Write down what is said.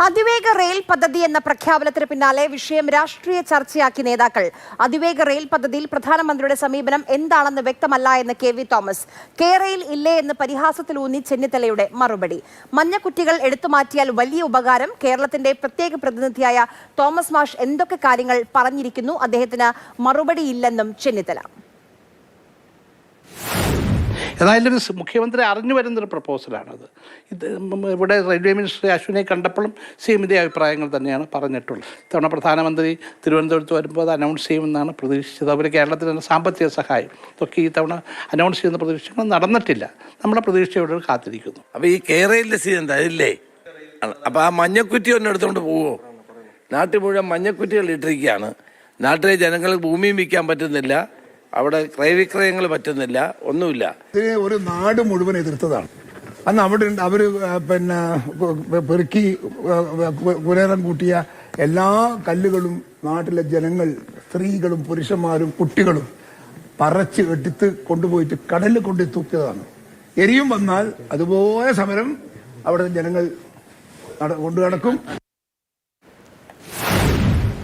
അതിവേഗ റെയിൽ പദ്ധതി എന്ന പ്രഖ്യാപനത്തിന് പിന്നാലെ വിഷയം രാഷ്ട്രീയ ചർച്ചയാക്കി നേതാക്കൾ. അതിവേഗ റെയിൽ പദ്ധതിയിൽ പ്രധാനമന്ത്രിയുടെ സമീപനം എന്താണെന്ന് വ്യക്തമല്ല എന്ന് കെ.വി. തോമസ്. റെയിൽ ഇല്ലേ എന്ന് പരിഹാസത്തിലൂന്നി ചെന്നിത്തലയുടെ മറുപടി. മഞ്ഞക്കുറ്റികൾ എടുത്തുമാറ്റിയാൽ വലിയ ഉപകാരം. കേരളത്തിന്റെ പ്രത്യേക പ്രതിനിധിയായ തോമസ് മാഷ് എന്തൊക്കെ കാര്യങ്ങൾ പറഞ്ഞിരിക്കുന്നു, അദ്ദേഹത്തിന് മറുപടിയില്ലെന്നും ചെന്നിത്തല. ഏതായാലും മുഖ്യമന്ത്രി അറിഞ്ഞു വരുന്നൊരു പ്രപ്പോസലാണത്. ഇത് ഇവിടെ റെയിൽവേ മിനിസ്റ്റർ അശ്വിനെ കണ്ടപ്പോഴും സെയിം ഇതേ അഭിപ്രായങ്ങൾ തന്നെയാണ് പറഞ്ഞിട്ടുള്ളത്. ഇത്തവണ പ്രധാനമന്ത്രി തിരുവനന്തപുരത്ത് വരുമ്പോൾ അത് അനൗൺസ് ചെയ്യുമെന്നാണ് പ്രതീക്ഷിച്ചത്. അവർ കേരളത്തിന് സാമ്പത്തിക സഹായം ഇതൊക്കെ ഈ തവണ അനൗൺസ് ചെയ്യുന്ന പ്രതീക്ഷകൾ നടന്നിട്ടില്ല. നമ്മുടെ പ്രതീക്ഷയോട് കാത്തിരിക്കുന്നു. അപ്പോൾ ഈ കേരളയിലെ സീൻ എന്താ ഇല്ലേ? അപ്പോൾ ആ മഞ്ഞക്കുറ്റി ഒന്നും എടുത്തുകൊണ്ട് പോവുമോ? നാട്ടിൽ മുഴുവൻ മഞ്ഞക്കുറ്റികൾ ഇട്ടിരിക്കുകയാണ്. നാട്ടിലെ ജനങ്ങൾക്ക് ഭൂമിയും വിൽക്കാൻ പറ്റുന്നില്ല, അവിടെ ക്രയവിക്രയങ്ങൾ പറ്റുന്നില്ല, ഒന്നുമില്ല. ഇതിനെ ഒരു നാട് മുഴുവൻ എതിർത്തതാണ്. അന്ന് അവിടെ അവര് പെറുക്കി കുരേറം കൂട്ടിയ എല്ലാ കല്ലുകളും നാട്ടിലെ ജനങ്ങൾ, സ്ത്രീകളും പുരുഷന്മാരും കുട്ടികളും പറച്ച് എടുത്ത് കൊണ്ടുപോയിട്ട് കടലിൽ കൊണ്ടു തൂക്കിയതാണ്. എരിയും വന്നാൽ അതുപോലെ സമരം അവിടെ ജനങ്ങൾ കൊണ്ടു നടക്കും.